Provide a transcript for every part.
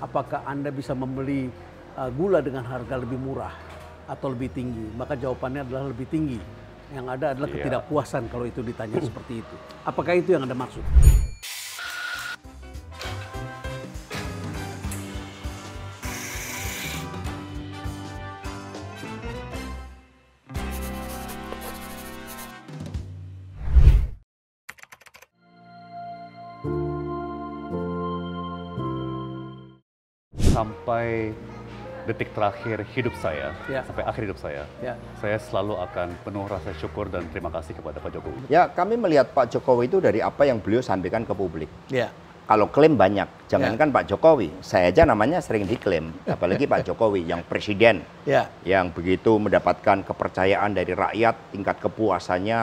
apakah Anda bisa membeli gula dengan harga lebih murah atau lebih tinggi? Maka jawabannya adalah lebih tinggi. Yang ada adalah ketidakpuasan kalau itu ditanya seperti itu. Apakah itu yang Anda maksud? Sampai detik terakhir hidup saya, sampai akhir hidup saya selalu akan penuh rasa syukur dan terima kasih kepada Pak Jokowi. Ya, kami melihat Pak Jokowi itu dari apa yang beliau sampaikan ke publik. Kalau klaim banyak, jangankan Pak Jokowi, saya aja namanya sering diklaim, apalagi Pak Jokowi yang presiden, yang begitu mendapatkan kepercayaan dari rakyat, tingkat kepuasannya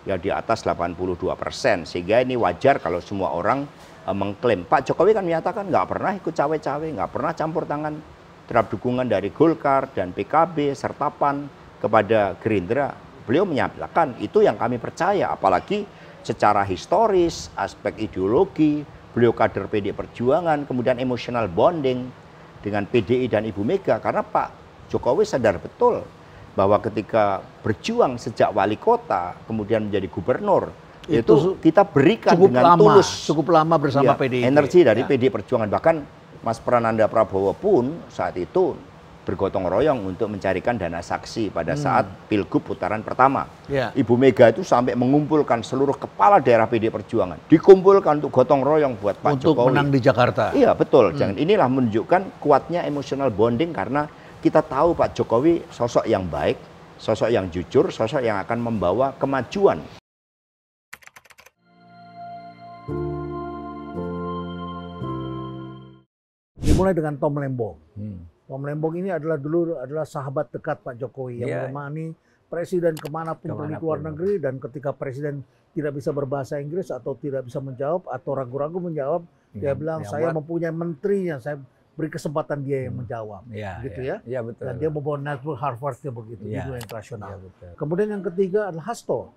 ya di atas 82%, sehingga ini wajar kalau semua orang mengklaim. Pak Jokowi kan menyatakan nggak pernah ikut cawe-cawe, nggak pernah campur tangan terhadap dukungan dari Golkar dan PKB serta PAN kepada Gerindra. Beliau menyatakan itu yang kami percaya, apalagi secara historis, aspek ideologi, beliau kader PDI Perjuangan, kemudian emotional bonding dengan PDI dan Ibu Mega, karena Pak Jokowi sadar betul bahwa ketika berjuang sejak wali kota, kemudian menjadi gubernur, itu kita berikan dengan tulus. Cukup lama bersama PDIP. Energi dari PDI Perjuangan. Bahkan Mas Prananda Prabowo pun saat itu bergotong royong untuk mencarikan dana saksi pada saat Pilgub putaran pertama. Ibu Mega itu sampai mengumpulkan seluruh kepala daerah PDI Perjuangan. Dikumpulkan untuk gotong royong buat Pak Jokowi. Untuk menang di Jakarta. Iya, betul. Inilah menunjukkan kuatnya emotional bonding karena kita tahu Pak Jokowi sosok yang baik, sosok yang jujur, sosok yang akan membawa kemajuan. Dimulai dengan Tom Lembong. Tom Lembong ini dulu adalah sahabat dekat Pak Jokowi yang menemani presiden kemanapun pergi ke luar negeri, dan ketika presiden tidak bisa berbahasa Inggris atau tidak bisa menjawab atau ragu-ragu menjawab, dia bilang saya mempunyai menterinya, saya beri kesempatan dia yang menjawab, gitu ya. Betul. Dan dia membawa network Harvard-nya begitu di dunia internasional. Kemudian yang ketiga adalah Hasto.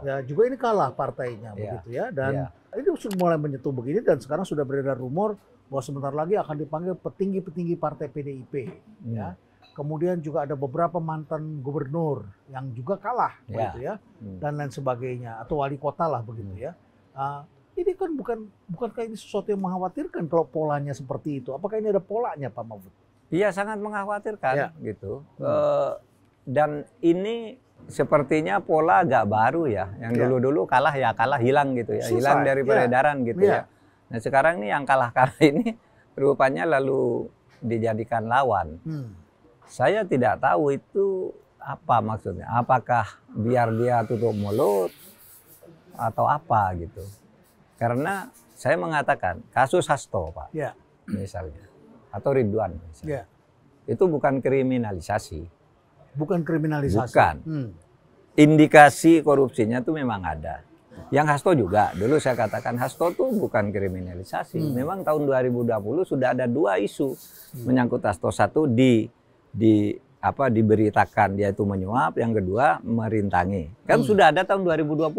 Ya, juga ini kalah partainya begitu ya, dan ini sudah mulai menyentuh begini, dan sekarang sudah beredar rumor bahwa sebentar lagi akan dipanggil petinggi-petinggi partai PDIP. Ya. Kemudian juga ada beberapa mantan gubernur yang juga kalah, begitu ya, dan lain sebagainya, atau wali kota lah begitu ya. Ini kan bukankah ini sesuatu yang mengkhawatirkan kalau polanya seperti itu? Apakah ini ada polanya, Pak Mahfud? Iya, sangat mengkhawatirkan gitu. Dan ini sepertinya pola agak baru ya. Yang dulu-dulu kalah ya kalah, hilang gitu ya, hilang dari peredaran gitu ya. Nah sekarang nih yang kalah-kalah ini rupanya lalu dijadikan lawan. Saya tidak tahu itu apa maksudnya. Apakah biar dia tutup mulut atau apa gitu. Karena saya mengatakan kasus Hasto, Pak, misalnya, atau Ridwan misalnya, itu bukan kriminalisasi. Bukan kriminalisasi. Bukan. Indikasi korupsinya itu memang ada. Yang Hasto juga, dulu saya katakan Hasto itu bukan kriminalisasi. Memang tahun 2020 sudah ada 2 isu menyangkut Hasto. Satu diberitakan dia itu menyuap, yang kedua merintangi. Kan sudah ada tahun 2020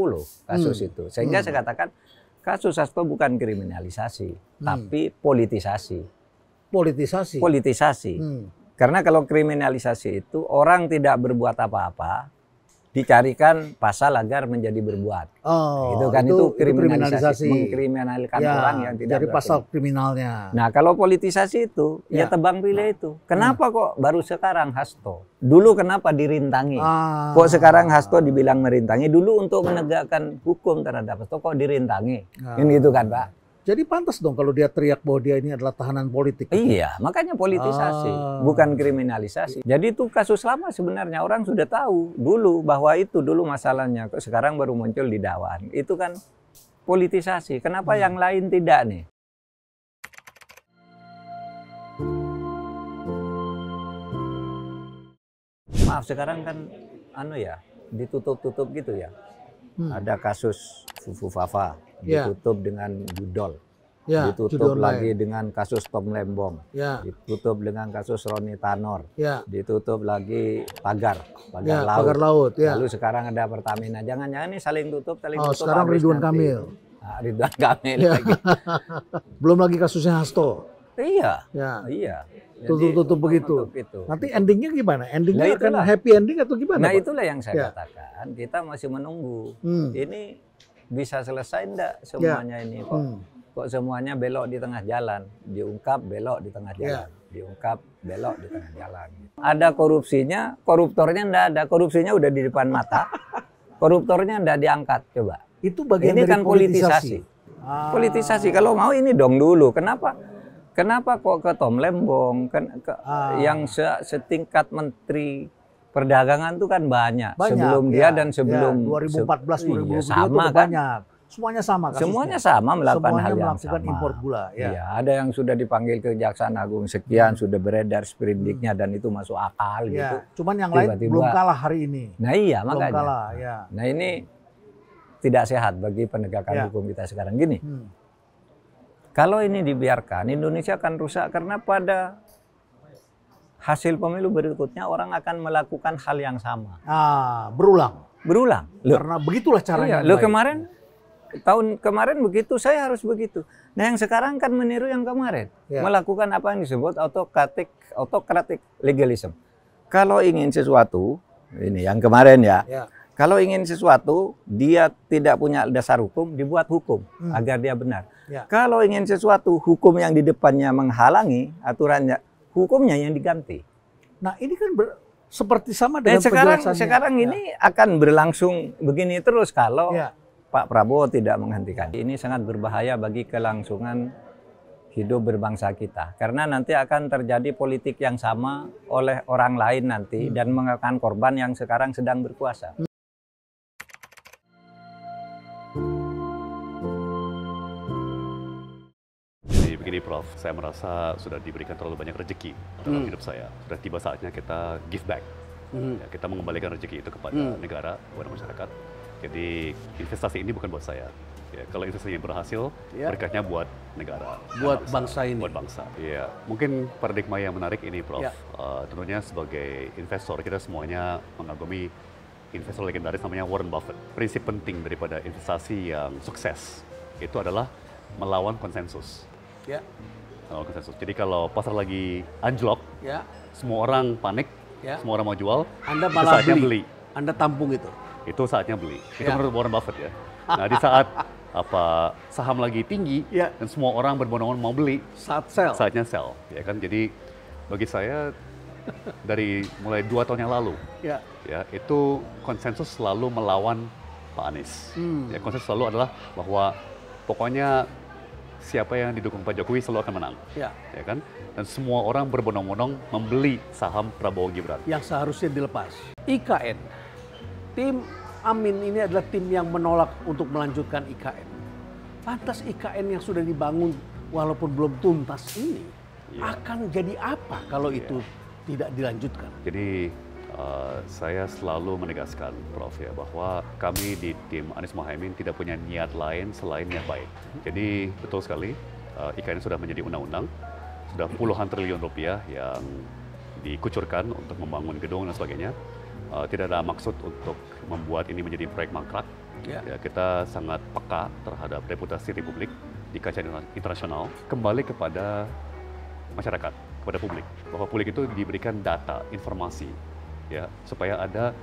kasus itu. Sehingga saya katakan kasus Hasto bukan kriminalisasi, tapi politisasi. Politisasi. Karena kalau kriminalisasi itu orang tidak berbuat apa-apa, dicarikan pasal agar menjadi berbuat. Gitu kan, itu kriminalisasi. Mengkriminalkan orang yang tidak dari pasal kriminalnya. Nah, kalau politisasi itu ya tebang pilih itu. Kenapa kok baru sekarang Hasto? Dulu kenapa dirintangi? Kok sekarang Hasto dibilang merintangi? Dulu untuk menegakkan hukum terhadap Hasto kok dirintangi? Kan gitu kan, Pak? Jadi pantas dong kalau dia teriak bahwa dia ini adalah tahanan politik. Iya, makanya politisasi, bukan kriminalisasi. Jadi itu kasus lama sebenarnya, orang sudah tahu dulu bahwa itu dulu masalahnya. Kok sekarang baru muncul di dakwaan. Itu kan politisasi. Kenapa yang lain tidak nih? Maaf, sekarang kan ditutup-tutup gitu ya. Ada kasus Fufu Fafa, ditutup dengan Judol, ditutup lagi dengan kasus Tom Lembong, ditutup dengan kasus Roni Tanor, ditutup lagi pagar laut. Lalu sekarang ada Pertamina. Jangan-jangan ini saling tutup. Sekarang Ridwan Kamil. Ridwan Kamil lagi. Belum lagi kasusnya Hasto. Iya, Ya. iya. Tutup begitu. Nanti endingnya gimana? Endingnya akan happy ending atau gimana? Nah Pak? itulah yang saya katakan. Kita masih menunggu. Ini bisa selesai enggak semuanya ini, Pak? Kok semuanya belok di tengah jalan, diungkap belok di tengah jalan, diungkap belok di tengah jalan. Ada korupsinya, koruptornya enggak ada. Korupsinya udah di depan mata, koruptornya enggak diangkat. Coba. Itu bagian ini dari kan politisasi. Politisasi. Kalau mau ini dong dulu. Kenapa kok ke Tom Lembong, yang setingkat Menteri Perdagangan itu kan banyak. Sebelum dia dan sebelum 2014, 2020 sama itu kan? banyak. Semuanya sama kasusnya. Semuanya sama melakukan Semuanya hal yang melakukan sama. impor gula. Ya, ada yang sudah dipanggil ke Kejaksaan Agung sekian, sudah beredar sprindiknya dan itu masuk akal gitu. Cuman yang lain belum kalah hari ini. Nah iya belum makanya. Kalah, ya. Nah ini tidak sehat bagi penegakan hukum kita sekarang. Gini, kalau ini dibiarkan, Indonesia akan rusak karena pada hasil pemilu berikutnya orang akan melakukan hal yang sama. Berulang. Berulang. Karena begitulah caranya. Lo kemarin, tahun kemarin begitu, saya harus begitu. Nah yang sekarang kan meniru yang kemarin. Melakukan apa yang disebut autocratic legalism. Kalau ingin sesuatu, ini yang kemarin kalau ingin sesuatu, dia tidak punya dasar hukum, dibuat hukum agar dia benar. Kalau ingin sesuatu, hukum yang di depannya menghalangi aturannya, hukumnya yang diganti. Nah ini kan seperti sama dengan penjelasannya. Sekarang ini akan berlangsung begini terus kalau Pak Prabowo tidak menghentikan. Ini sangat berbahaya bagi kelangsungan hidup berbangsa kita. Karena nanti akan terjadi politik yang sama oleh orang lain nanti dan mengakan korban yang sekarang sedang berkuasa. Begini Prof, saya merasa sudah diberikan terlalu banyak rezeki dalam hidup saya. Sudah tiba saatnya kita give back. Ya, kita mengembalikan rezeki itu kepada negara, kepada masyarakat. Jadi investasi ini bukan buat saya. Ya, kalau investasinya berhasil, berkatnya buat negara. Buat bangsa ini. Buat bangsa. Ya, mungkin paradigma yang menarik ini Prof. Tentunya sebagai investor, kita semuanya mengagumi investor legendaris namanya Warren Buffett. Prinsip penting daripada investasi yang sukses itu adalah melawan konsensus. Konsensus. Jadi kalau pasar lagi anjlok, semua orang panik, semua orang mau jual, Anda malah saatnya beli. Anda tampung itu. Itu saatnya beli. Itu menurut Warren Buffett ya. Nah di saat saham lagi tinggi dan semua orang berbondong-bondong mau beli, saatnya sell. Ya kan. Jadi bagi saya dari mulai 2 tahun yang lalu, itu konsensus selalu melawan Pak Anies. Ya, konsensus selalu adalah bahwa pokoknya siapa yang didukung Pak Jokowi selalu akan menang, ya kan? Dan semua orang berbondong-bondong membeli saham Prabowo Gibran. Yang seharusnya dilepas. IKN, tim Amin ini adalah tim yang menolak untuk melanjutkan IKN. Lantas IKN yang sudah dibangun walaupun belum tuntas ini akan jadi apa kalau itu tidak dilanjutkan? Jadi saya selalu menegaskan, Prof, ya, bahwa kami di tim Anies Mohaimin tidak punya niat lain selain niat baik. Jadi betul sekali, IKN sudah menjadi undang-undang, sudah puluhan triliun rupiah yang dikucurkan untuk membangun gedung dan sebagainya. Tidak ada maksud untuk membuat ini menjadi proyek mangkrak. Ya, kita sangat peka terhadap reputasi Republik di kancah internasional. Kembali kepada masyarakat, kepada publik, bahwa publik itu diberikan data, informasi, ya, supaya ada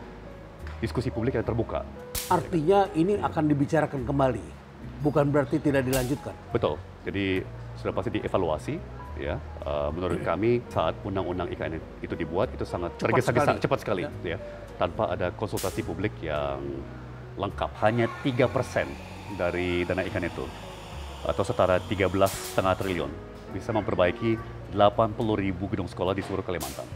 diskusi publik yang terbuka. Artinya ini akan dibicarakan kembali, bukan berarti tidak dilanjutkan. Betul. Jadi sudah pasti dievaluasi. Ya, menurut kami saat undang-undang IKN itu dibuat itu sangat tergesa-gesa, cepat sekali, ya, tanpa ada konsultasi publik yang lengkap. Hanya 3% dari dana IKN itu, atau setara 13,5 triliun, bisa memperbaiki 80.000 gedung sekolah di seluruh Kalimantan.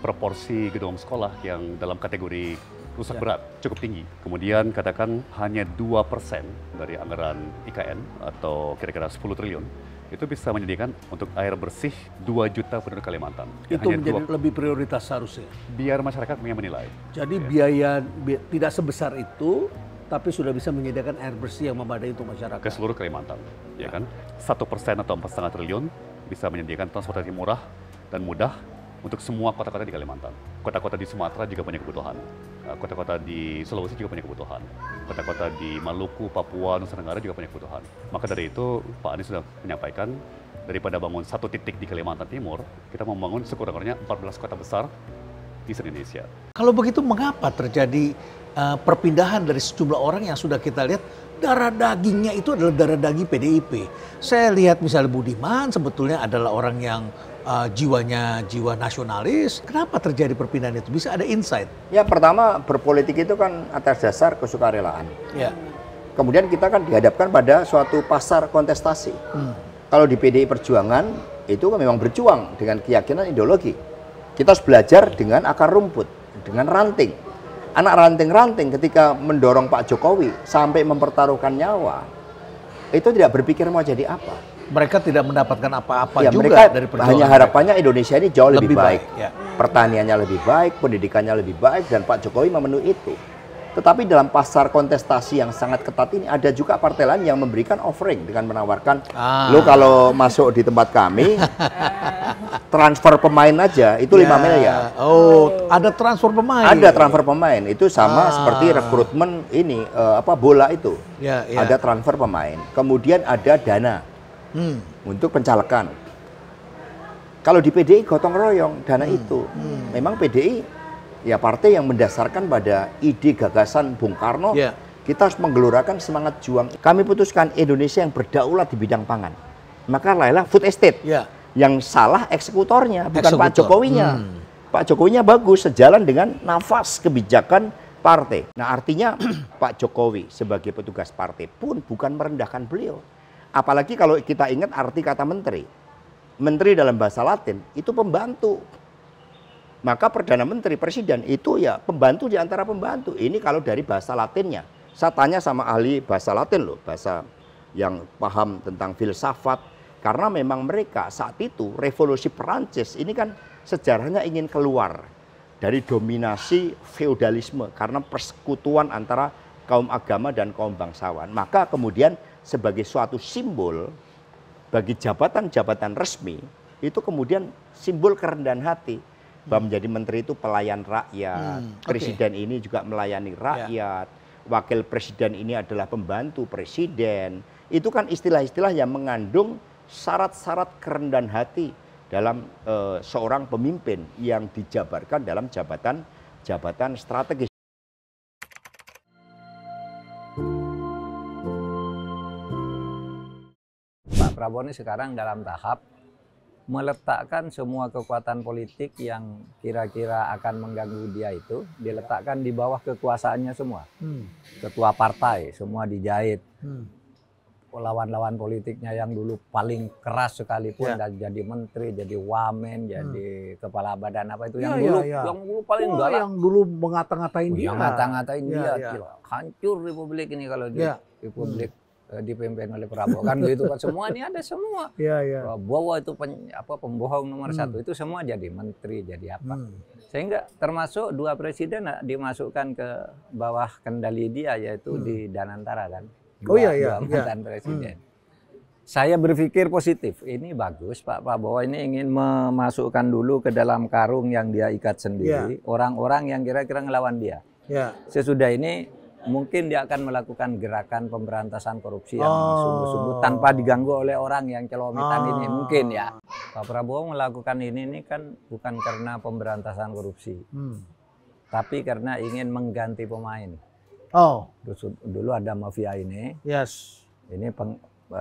Proporsi gedung sekolah yang dalam kategori rusak berat cukup tinggi. Kemudian katakan hanya 2% dari anggaran IKN atau kira-kira 10 triliun itu bisa menyediakan untuk air bersih 2 juta penduduk Kalimantan. Itu hanya menjadi lebih prioritas seharusnya. Biar masyarakat yang menilai. Jadi biaya tidak sebesar itu, tapi sudah bisa menyediakan air bersih yang memadai untuk masyarakat. Ke seluruh Kalimantan, ya kan? 1% atau 4,5 triliun bisa menyediakan transportasi murah dan mudah untuk semua kota-kota di Kalimantan. Kota-kota di Sumatera juga punya kebutuhan. Kota-kota di Sulawesi juga punya kebutuhan. Kota-kota di Maluku, Papua, Nusa Tenggara juga punya kebutuhan. Maka dari itu Pak Anies sudah menyampaikan daripada bangun satu titik di Kalimantan Timur, kita membangun sekurang-kurangnya 14 kota besar di Indonesia. Kalau begitu mengapa terjadi perpindahan dari sejumlah orang yang sudah kita lihat darah dagingnya itu adalah darah daging PDIP. Saya lihat misalnya Budiman sebetulnya adalah orang yang jiwanya jiwa nasionalis. Kenapa terjadi perpindahan itu? Bisa ada insight? Ya pertama berpolitik itu kan atas dasar kesukarelaan. Ya. Kemudian kita kan dihadapkan pada suatu pasar kontestasi. Kalau di PDI Perjuangan itu memang berjuang dengan keyakinan ideologi. Kita harus belajar dengan akar rumput, dengan ranting. Anak ranting-ranting ketika mendorong Pak Jokowi sampai mempertaruhkan nyawa, itu tidak berpikir mau jadi apa. Mereka tidak mendapatkan apa-apa ya, juga mereka dari perjuangan. Hanya harapannya Indonesia ini jauh lebih baik. Ya. Pertaniannya lebih baik, pendidikannya lebih baik, dan Pak Jokowi memenuhi itu. Tetapi dalam pasar kontestasi yang sangat ketat ini, ada juga partai lain yang memberikan offering dengan menawarkan, lo kalau masuk di tempat kami, transfer pemain aja itu 5 miliar. Oh, ada transfer pemain. Ada transfer pemain, itu sama seperti rekrutmen ini bola itu. Ya. Ada transfer pemain. Kemudian ada dana untuk pencalekan. Kalau di PDI gotong royong dana itu. Memang PDI ya partai yang mendasarkan pada ide gagasan Bung Karno. Kita harus menggelorakan semangat juang. Kami putuskan Indonesia yang berdaulat di bidang pangan. Maka lahirlah food estate. Yang salah eksekutornya, bukan Pak Jokowinya. Pak Jokowinya bagus, sejalan dengan nafas kebijakan partai. Nah artinya Pak Jokowi sebagai petugas partai pun bukan merendahkan beliau. Apalagi kalau kita ingat arti kata menteri. Menteri dalam bahasa Latin itu pembantu. Maka Perdana Menteri, Presiden itu ya pembantu di antara pembantu. Ini kalau dari bahasa Latinnya. Saya tanya sama ahli bahasa Latin loh, bahasa yang paham tentang filsafat. Karena memang mereka saat itu revolusi Perancis ini kan sejarahnya ingin keluar dari dominasi feodalisme. Karena persekutuan antara kaum agama dan kaum bangsawan. Maka kemudian sebagai suatu simbol bagi jabatan-jabatan resmi, itu kemudian simbol kerendahan hati. Bahwa menjadi menteri itu pelayan rakyat, presiden ini juga melayani rakyat, wakil presiden ini adalah pembantu presiden. Itu kan istilah-istilah yang mengandung syarat-syarat kerendahan hati dalam seorang pemimpin yang dijabarkan dalam jabatan strategis. Pak Prabowo ini sekarang dalam tahap meletakkan semua kekuatan politik yang kira-kira akan mengganggu dia itu diletakkan di bawah kekuasaannya semua. Ketua partai semua dijahit. Lawan-lawan politiknya yang dulu paling keras sekalipun dan jadi menteri, jadi wamen, jadi kepala badan apa itu yang dulu paling galak, yang dulu mengata-ngatain dia. Yang ngata-ngatain dia, hancur Republik ini kalau di Republik dipimpin oleh Prabowo kan gitu kan, semua ini ada semua. Prabowo itu pembohong nomor satu, itu semua jadi menteri, jadi apa. Sehingga termasuk 2 presiden dimasukkan ke bawah kendali dia, yaitu di Danantara kan. Dua mantan presiden. Saya berpikir positif, ini bagus Pak Prabowo ini ingin memasukkan dulu ke dalam karung yang dia ikat sendiri orang-orang yang kira-kira ngelawan dia. Sesudah ini mungkin dia akan melakukan gerakan pemberantasan korupsi yang sungguh-sungguh tanpa diganggu oleh orang yang celomitan ini, mungkin ya. Pak Prabowo melakukan ini kan bukan karena pemberantasan korupsi, tapi karena ingin mengganti pemain. Dulu ada mafia ini, ini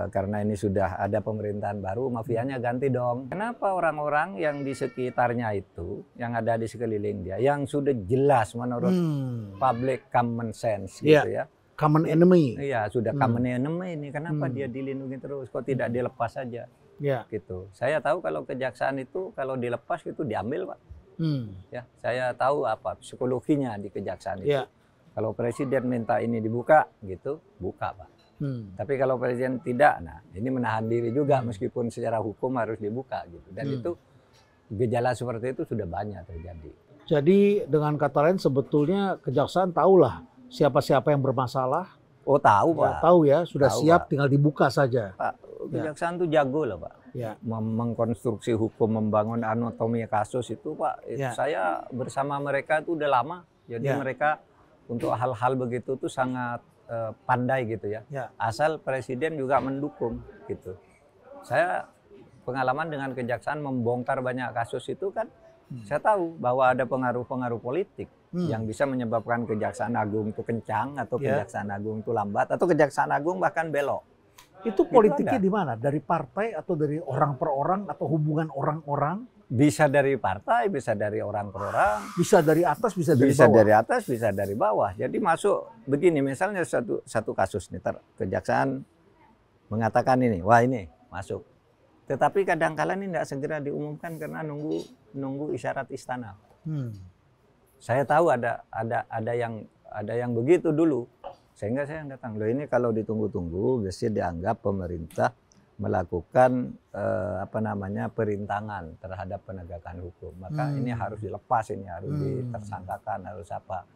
karena ini sudah ada pemerintahan baru, mafianya ganti dong. Kenapa orang-orang yang di sekitarnya itu, yang ada di sekeliling dia, yang sudah jelas menurut public common sense gitu ya. Common enemy. Iya, sudah common enemy ini. Kenapa dia dilindungi terus? Kok tidak dilepas saja? Gitu. Saya tahu kalau kejaksaan itu kalau dilepas itu diambil, Pak. Ya, saya tahu apa psikologinya di kejaksaan itu. Kalau presiden minta ini dibuka gitu, buka, Pak. Tapi kalau presiden tidak, nah ini menahan diri juga meskipun secara hukum harus dibuka gitu. Dan itu gejala seperti itu sudah banyak terjadi. Jadi dengan kata lain sebetulnya kejaksaan tahulah siapa-siapa yang bermasalah. Oh tahu Pak. Tahu ya, sudah tahu, siap Pak. Tinggal dibuka saja. Pak, kejaksaan tuh jago loh Pak. mengkonstruksi hukum, membangun anatomi kasus itu Pak, saya bersama mereka itu udah lama. Jadi mereka untuk hal-hal begitu tuh sangat pandai gitu ya. Asal presiden juga mendukung gitu. Saya pengalaman dengan kejaksaan membongkar banyak kasus itu kan, saya tahu bahwa ada pengaruh-pengaruh politik yang bisa menyebabkan Kejaksaan Agung itu kencang atau Kejaksaan Agung itu lambat atau Kejaksaan Agung bahkan belok. Itu politiknya di mana? Dari partai atau dari orang per orang atau hubungan orang-orang? Bisa dari partai, bisa dari orang per orang. Bisa dari atas, bisa dari bawah. Bisa dari atas, bisa dari bawah. Jadi masuk begini, misalnya satu kasus nih, kejaksaan mengatakan ini, wah ini masuk. Tetapi kadang-kala ini tidak segera diumumkan karena nunggu isyarat istana. Saya tahu ada yang begitu dulu, sehingga saya datang. Loh ini kalau ditunggu-tunggu, biasanya dianggap pemerintah melakukan perintangan terhadap penegakan hukum. Maka ini harus dilepas, ini harus ditersangkakan, harus apa.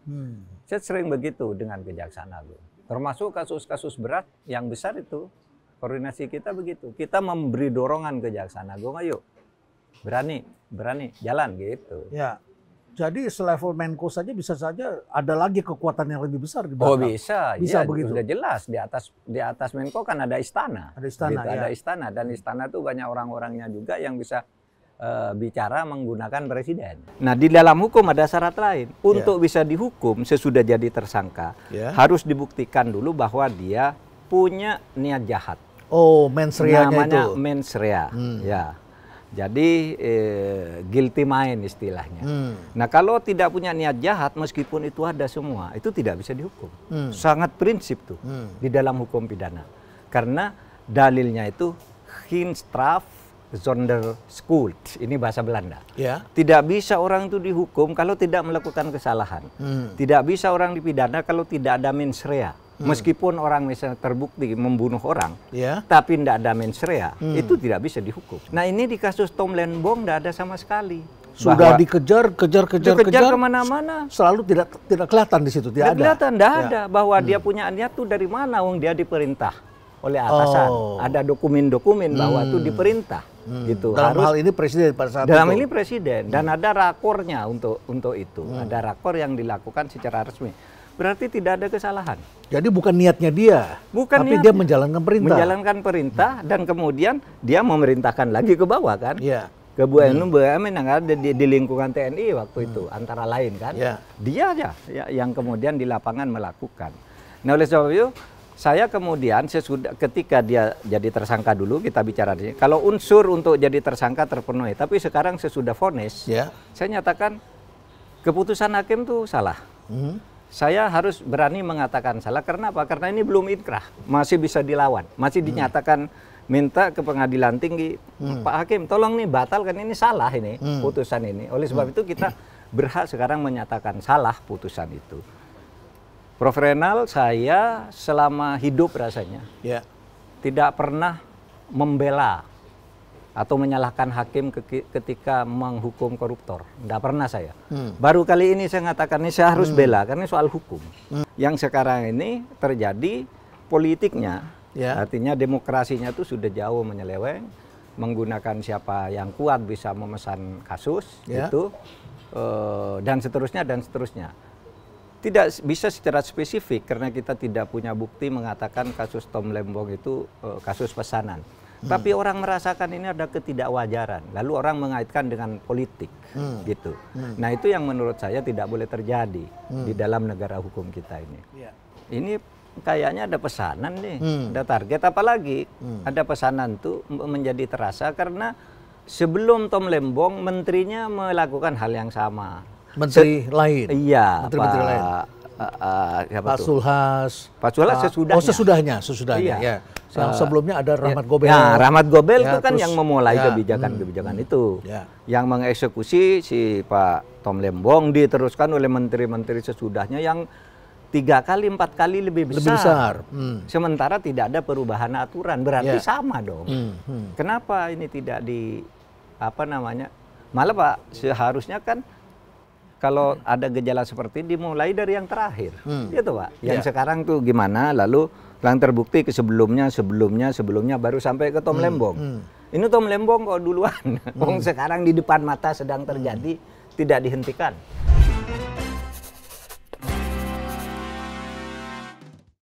Saya sering begitu dengan Kejaksaan Agung. Termasuk kasus-kasus berat yang besar itu, koordinasi kita begitu. Kita memberi dorongan Kejaksaan Agung, ayo berani, jalan gitu. Ya. Jadi selevel Menko saja bisa saja ada lagi kekuatan yang lebih besar di belakang. Oh bisa ya, begitu. Sudah jelas di atas Menko kan ada istana. Ada istana, gitu, ada istana dan istana itu banyak orang-orangnya juga yang bisa bicara menggunakan presiden. Nah di dalam hukum ada syarat lain. Untuk bisa dihukum sesudah jadi tersangka harus dibuktikan dulu bahwa dia punya niat jahat. Oh mens rea-nya itu. Namanya mens rea. Ya. Jadi guilty mind istilahnya. Nah kalau tidak punya niat jahat meskipun itu ada semua, itu tidak bisa dihukum. Sangat prinsip tuh di dalam hukum pidana. Karena dalilnya itu Heenstraf zonder schuld. Ini bahasa Belanda. Tidak bisa orang itu dihukum kalau tidak melakukan kesalahan. Tidak bisa orang dipidana kalau tidak ada mens rea. Meskipun orang misalnya terbukti membunuh orang, tapi tidak ada mens rea, itu tidak bisa dihukum. Nah ini di kasus Tom Lembong tidak ada sama sekali. Sudah dikejar kemana-mana. Selalu tidak kelihatan di situ, tidak ada. Bahwa dia punya niat tuh dari mana, wong dia diperintah oleh atasan. Ada dokumen-dokumen bahwa itu diperintah. Gitu. Dalam hal ini presiden pada saat dalam ini presiden dan ada rakornya untuk itu. Ada rakor yang dilakukan secara resmi. Berarti tidak ada kesalahan. Jadi bukan niatnya dia, tapi dia menjalankan perintah. Menjalankan perintah dan kemudian dia memerintahkan lagi ke bawah kan? Ke BUMN yang ada di lingkungan TNI waktu itu antara lain kan? Dia aja yang kemudian di lapangan melakukan. Nah oleh sebab itu saya kemudian ketika dia jadi tersangka dulu kita bicara di sini. Kalau unsur untuk jadi tersangka terpenuhi, tapi sekarang sesudah vonis, saya nyatakan keputusan hakim itu salah. Saya harus berani mengatakan salah karena apa? Karena ini belum inkrah, masih bisa dilawan, masih dinyatakan minta ke pengadilan tinggi, Pak Hakim, tolong nih batalkan ini salah ini putusan ini. Oleh sebab itu kita berhak sekarang menyatakan salah putusan itu. Prof. Renal, saya selama hidup rasanya tidak pernah membela atau menyalahkan hakim ketika menghukum koruptor. Tidak pernah saya. Baru kali ini saya mengatakan ini saya harus bela karena soal hukum. Yang sekarang ini terjadi politiknya, artinya demokrasinya itu sudah jauh menyeleweng, menggunakan siapa yang kuat bisa memesan kasus, itu dan seterusnya dan seterusnya. Tidak bisa secara spesifik karena kita tidak punya bukti mengatakan kasus Tom Lembong itu kasus pesanan. Tapi orang merasakan ini ada ketidakwajaran. Lalu orang mengaitkan dengan politik, gitu. Nah itu yang menurut saya tidak boleh terjadi di dalam negara hukum kita ini. Ini kayaknya ada pesanan nih, ada target. Apalagi ada pesanan tuh menjadi terasa karena sebelum Tom Lembong, menterinya melakukan hal yang sama. Menteri lain? Iya, Menteri lain. Pak Sulhas. Pak Sulhas sesudahnya. Oh sesudahnya. Yang sebelumnya ada Rahmat Gobel. Nah, Rahmat Gobel itu kan yang memulai kebijakan-kebijakan itu. Yang mengeksekusi si Pak Tom Lembong diteruskan oleh menteri-menteri sesudahnya yang 3 kali 4 kali lebih besar. Sementara tidak ada perubahan aturan, berarti sama dong. Kenapa ini tidak malah Pak seharusnya kan kalau ada gejala seperti ini dimulai dari yang terakhir, gitu Pak. Yang sekarang tuh gimana, lalu Yang terbukti ke sebelumnya baru sampai ke Tom Lembong. Ini Tom Lembong kok duluan. Sekarang di depan mata sedang terjadi, tidak dihentikan.